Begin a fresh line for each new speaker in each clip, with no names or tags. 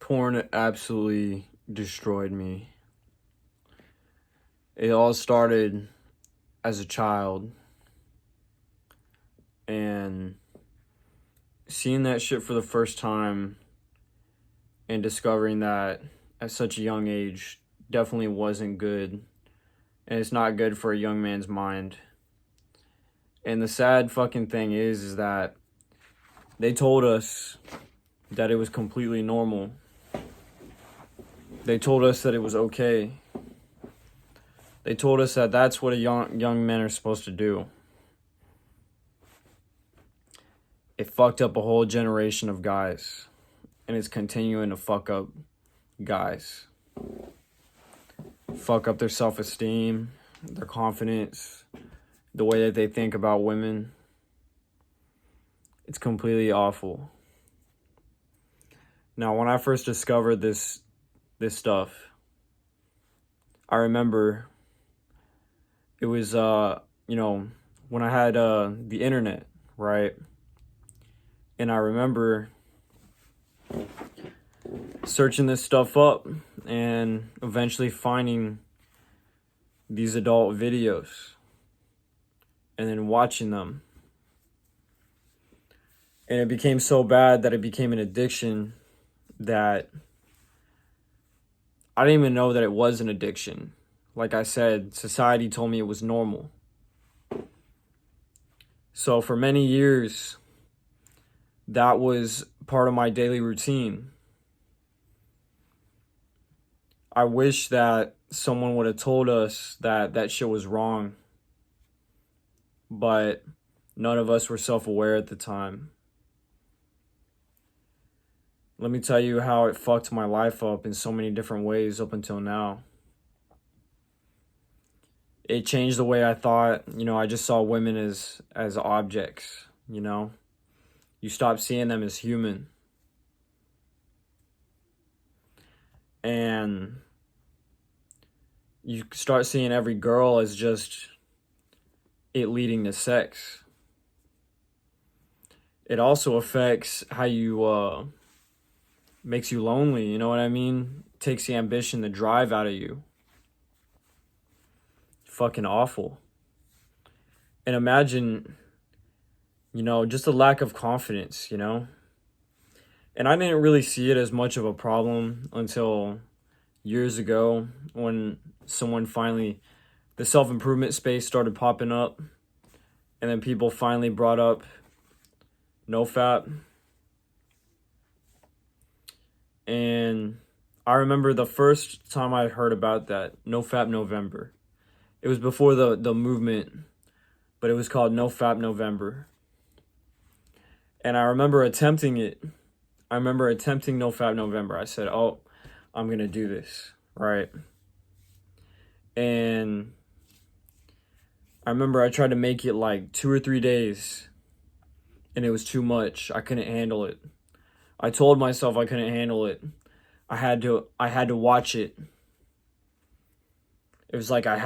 Porn absolutely destroyed me. It all started as a child, and seeing that shit for the first time and discovering that at such a young age definitely wasn't good, and it's not good for a young man's mind. And the sad fucking thing is that they told us that it was completely normal. They told us that it was okay. They told us that that's what a young men are supposed to do. It fucked up a whole generation of guys, and it's continuing to fuck up guys. Fuck up their self-esteem, their confidence, the way that they think about women. It's completely awful. Now, when I first discovered this stuff, I remember it was, when I had the internet, right? And I remember searching this stuff up and eventually finding these adult videos and then watching them. And it became so bad that it became an addiction that I didn't even know that it was an addiction. Like I said, society told me it was normal. So for many years, that was part of my daily routine. I wish that someone would have told us that that shit was wrong, but none of us were self-aware at the time. Let me tell you how it fucked my life up in so many different ways up until now. It changed the way I thought. I just saw women as objects, You stop seeing them as human. And you start seeing every girl as just it leading to sex. It also affects how you, makes you lonely, you know what I mean? Takes the ambition, the drive out of you. Fucking awful. And imagine, just a lack of confidence, And I didn't really see it as much of a problem until years ago when the self-improvement space started popping up, and then people finally brought up NoFap. And I remember the first time I heard about that, NoFap November. It was before the movement, but it was called NoFap November. And I remember attempting it. I remember attempting NoFap November. I said, oh, I'm going to do this, right? And I remember I tried to make it like 2 or 3 days, and it was too much. I couldn't handle it. I told myself I couldn't handle it. I had to watch it. It was like I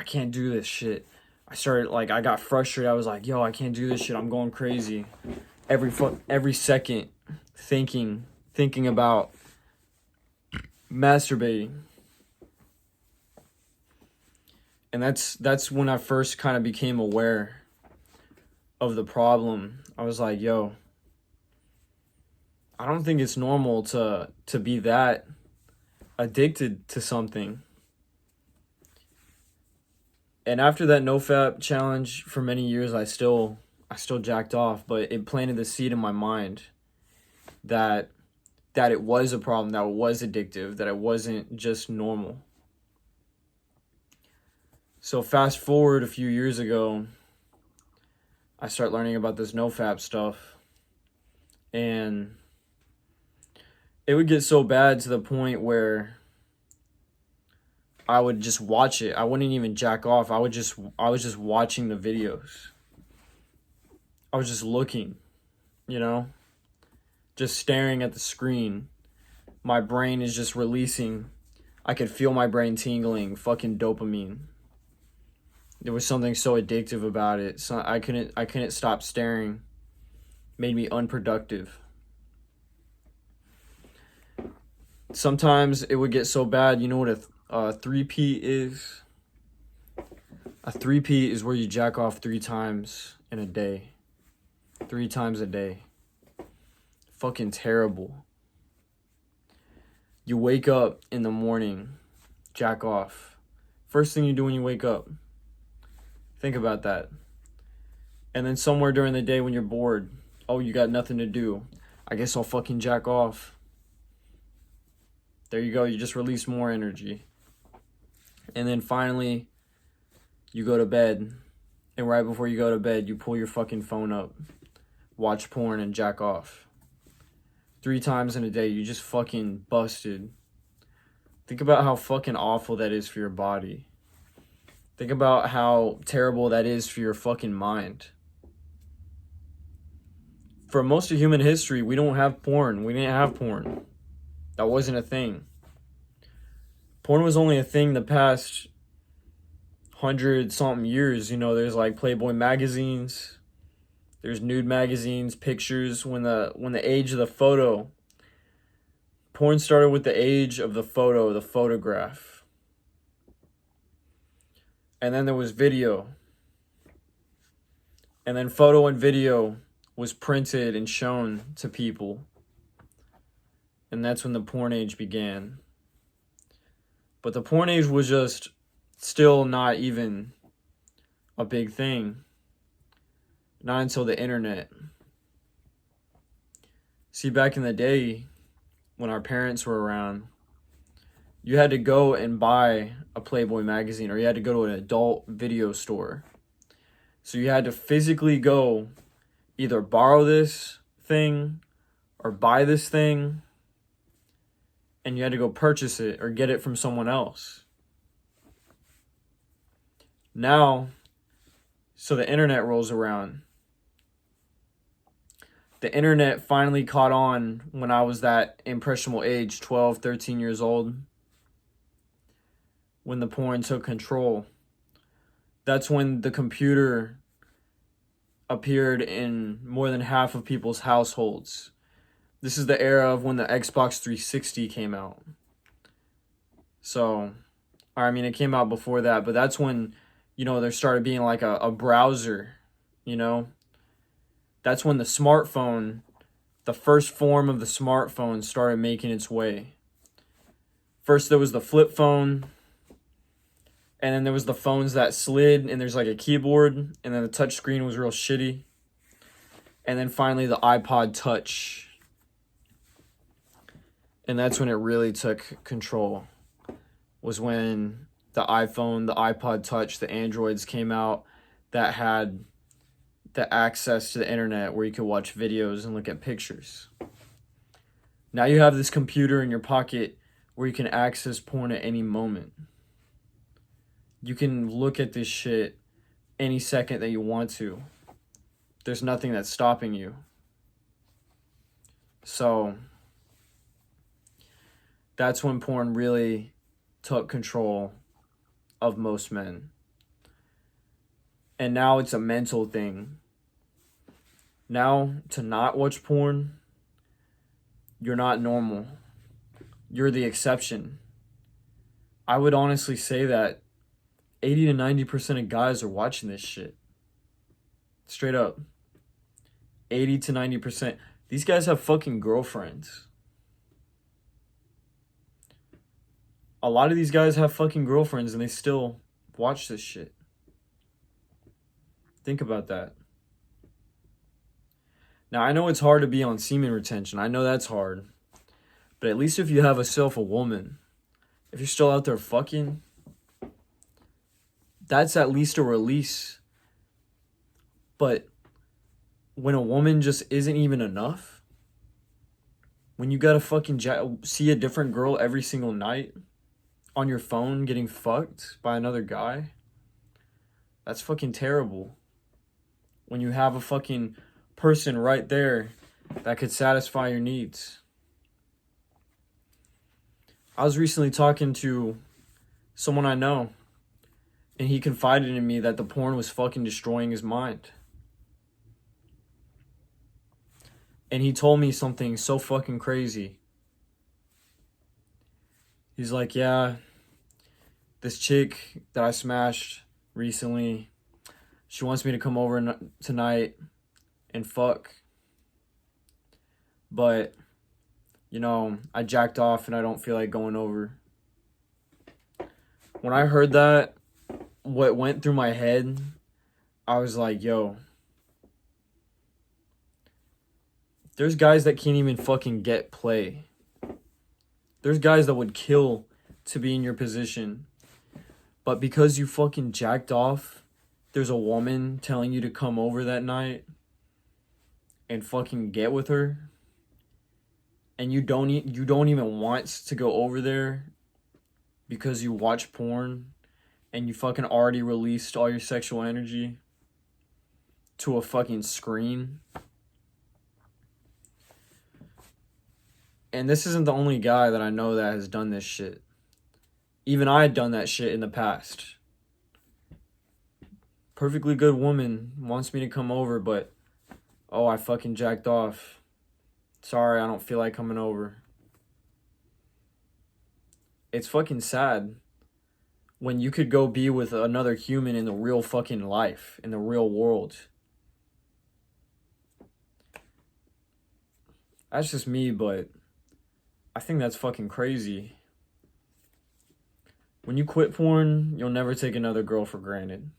can't do this shit. I got frustrated. I was like, yo, I can't do this shit. I'm going crazy. Every second thinking about masturbating. And that's when I first kind of became aware of the problem. I was like, yo, I don't think it's normal to be that addicted to something. And after that NoFap challenge for many years, I still jacked off, but it planted the seed in my mind that it was a problem, that it was addictive, that it wasn't just normal. So fast forward a few years ago, I start learning about this NoFap stuff, and it would get so bad to the point where I would just watch it. I wouldn't even jack off. I was just watching the videos. I was just looking, just staring at the screen. My brain is just releasing. I could feel my brain tingling, fucking dopamine. There was something so addictive about it. So I couldn't stop staring. Made me unproductive. Sometimes it would get so bad. You know what a three-peat is? A three-peat is where you jack off 3 times in a day. 3 times a day. Fucking terrible. You wake up in the morning, jack off. First thing you do when you wake up. Think about that. And then somewhere during the day when you're bored, oh, you got nothing to do. I guess I'll fucking jack off. There you go. You just release more energy. And then finally, you go to bed. And right before you go to bed, you pull your fucking phone up, watch porn, and jack off. 3 times in a day, you just fucking busted. Think about how fucking awful that is for your body. Think about how terrible that is for your fucking mind. For most of human history, we don't have porn. We didn't have porn. That wasn't a thing. Porn was only a thing the past 100-something years. You know, there's like Playboy magazines. There's nude magazines, pictures. When the age of the photo, porn started with the age of the photo, the photograph. And then there was video. And then photo and video was printed and shown to people. And that's when the porn age began. But the porn age was just still not even a big thing. Not until the internet. See, back in the day, when our parents were around, you had to go and buy a Playboy magazine, or you had to go to an adult video store. So you had to physically go either borrow this thing or buy this thing, and you had to go purchase it or get it from someone else. Now, so the internet rolls around. The internet finally caught on when I was that impressionable age, 12, 13 years old, when the porn took control. That's when the computer appeared in more than half of people's households. This is the era of when the Xbox 360 came out. So, I mean, it came out before that, but that's when, you know, there started being like a browser, you know? That's when the smartphone, the first form of the smartphone, started making its way. First there was the flip phone, and then there was the phones that slid, and there's like a keyboard, and then the touch screen was real shitty. And then finally the iPod Touch. And that's when it really took control. Was when the iPhone, the iPod Touch, the Androids came out that had the access to the internet where you could watch videos and look at pictures. Now you have this computer in your pocket where you can access porn at any moment. You can look at this shit any second that you want to. There's nothing that's stopping you. So that's when porn really took control of most men. And now it's a mental thing. Now, to not watch porn, you're not normal. You're the exception. I would honestly say that 80 to 90% of guys are watching this shit. Straight up. 80 to 90%. These guys have fucking girlfriends. A lot of these guys have fucking girlfriends and they still watch this shit. Think about that. Now, I know it's hard to be on semen retention. I know that's hard. But at least if you have a woman, if you're still out there fucking, that's at least a release. But when a woman just isn't even enough, when you gotta fucking see a different girl every single night on your phone getting fucked by another guy, that's fucking terrible. When you have a fucking person right there that could satisfy your needs. I was recently talking to someone I know, and he confided in me that the porn was fucking destroying his mind. And he told me something so fucking crazy. He's like, yeah, this chick that I smashed recently, she wants me to come over tonight and fuck. But, I jacked off and I don't feel like going over. When I heard that, what went through my head, I was like, yo, there's guys that can't even fucking get play. There's guys that would kill to be in your position. But because you fucking jacked off, there's a woman telling you to come over that night and fucking get with her. And you don't even want to go over there because you watch porn and you fucking already released all your sexual energy to a fucking screen. And this isn't the only guy that I know that has done this shit. Even I had done that shit in the past. Perfectly good woman wants me to come over, but I fucking jacked off. Sorry, I don't feel like coming over. It's fucking sad when you could go be with another human in the real fucking life, in the real world. That's just me, but I think that's fucking crazy. When you quit porn, you'll never take another girl for granted.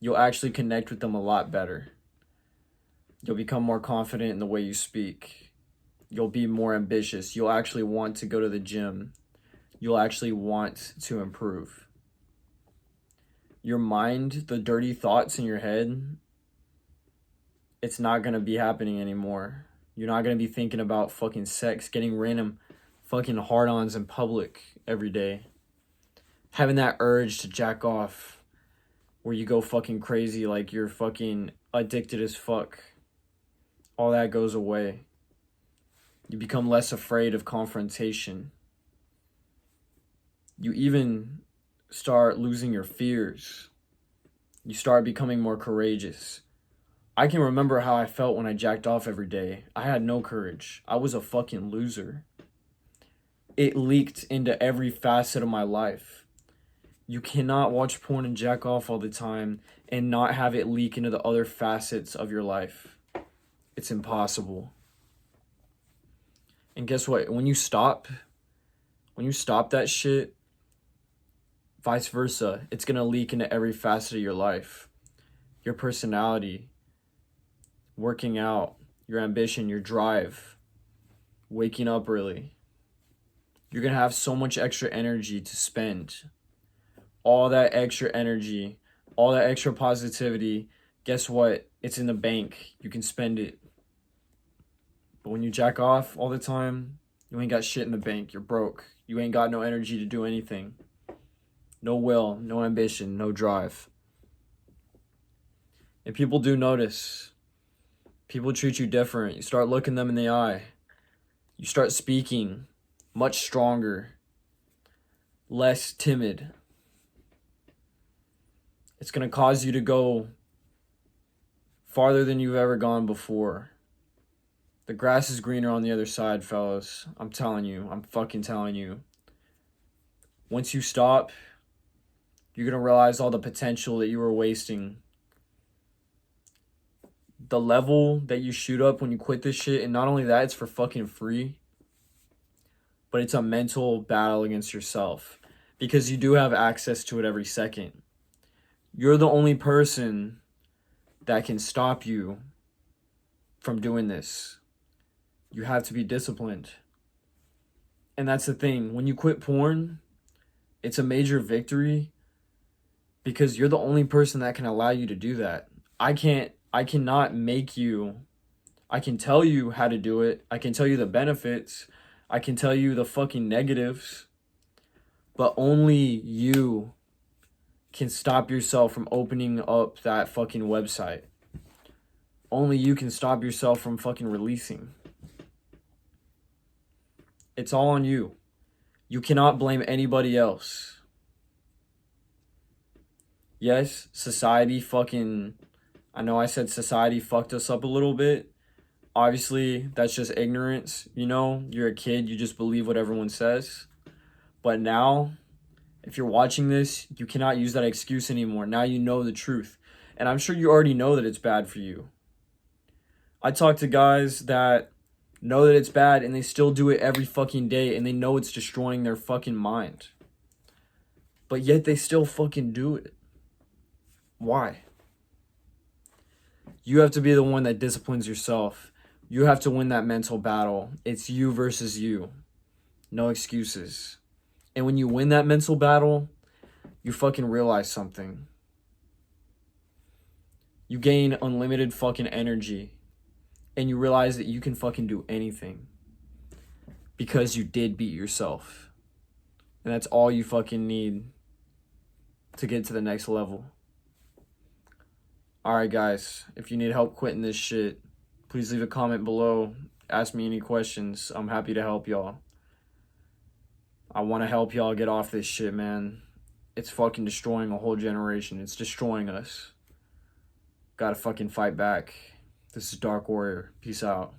You'll actually connect with them a lot better. You'll become more confident in the way you speak. You'll be more ambitious. You'll actually want to go to the gym. You'll actually want to improve. Your mind, the dirty thoughts in your head, it's not going to be happening anymore. You're not going to be thinking about fucking sex, getting random fucking hard-ons in public every day. Having that urge to jack off where you go fucking crazy like you're fucking addicted as fuck. All that goes away. You become less afraid of confrontation. You even start losing your fears. You start becoming more courageous. I can remember how I felt when I jacked off every day. I had no courage. I was a fucking loser. It leaked into every facet of my life. You cannot watch porn and jack off all the time and not have it leak into the other facets of your life. It's impossible. And guess what? When you stop that shit, vice versa, it's going to leak into every facet of your life. Your personality, working out, your ambition, your drive, waking up early. You're going to have so much extra energy to spend. All that extra energy, all that extra positivity, guess what? It's in the bank. You can spend it. But when you jack off all the time, you ain't got shit in the bank. You're broke. You ain't got no energy to do anything. No will, no ambition, no drive. And people do notice. People treat you different. You start looking them in the eye. You start speaking much stronger, less timid. It's going to cause you to go farther than you've ever gone before. The grass is greener on the other side, fellas. I'm telling you. I'm fucking telling you. Once you stop, you're going to realize all the potential that you were wasting. The level that you shoot up when you quit this shit, and not only that, it's for fucking free, but it's a mental battle against yourself because you do have access to it every second. You're the only person that can stop you from doing this. You have to be disciplined. And that's the thing. When you quit porn, it's a major victory because you're the only person that can allow you to do that. I cannot make you. I can tell you how to do it. I can tell you the benefits. I can tell you the fucking negatives. But only you can stop yourself from opening up that fucking website. Only you can stop yourself from fucking releasing. It's all on you. You cannot blame anybody else. Yes, society fucking... I know I said society fucked us up a little bit. Obviously, that's just ignorance. You know, you're a kid, you just believe what everyone says. But now, if you're watching this, you cannot use that excuse anymore. Now you know the truth. And I'm sure you already know that it's bad for you. I talk to guys that know that it's bad and they still do it every fucking day and they know it's destroying their fucking mind. But yet they still fucking do it. Why? You have to be the one that disciplines yourself. You have to win that mental battle. It's you versus you. No excuses. And when you win that mental battle, you fucking realize something. You gain unlimited fucking energy. And you realize that you can fucking do anything. Because you did beat yourself. And that's all you fucking need to get to the next level. Alright guys, if you need help quitting this shit, please leave a comment below. Ask me any questions. I'm happy to help y'all. I want to help y'all get off this shit, man. It's fucking destroying a whole generation. It's destroying us. Gotta fucking fight back. This is Dark Warrior. Peace out.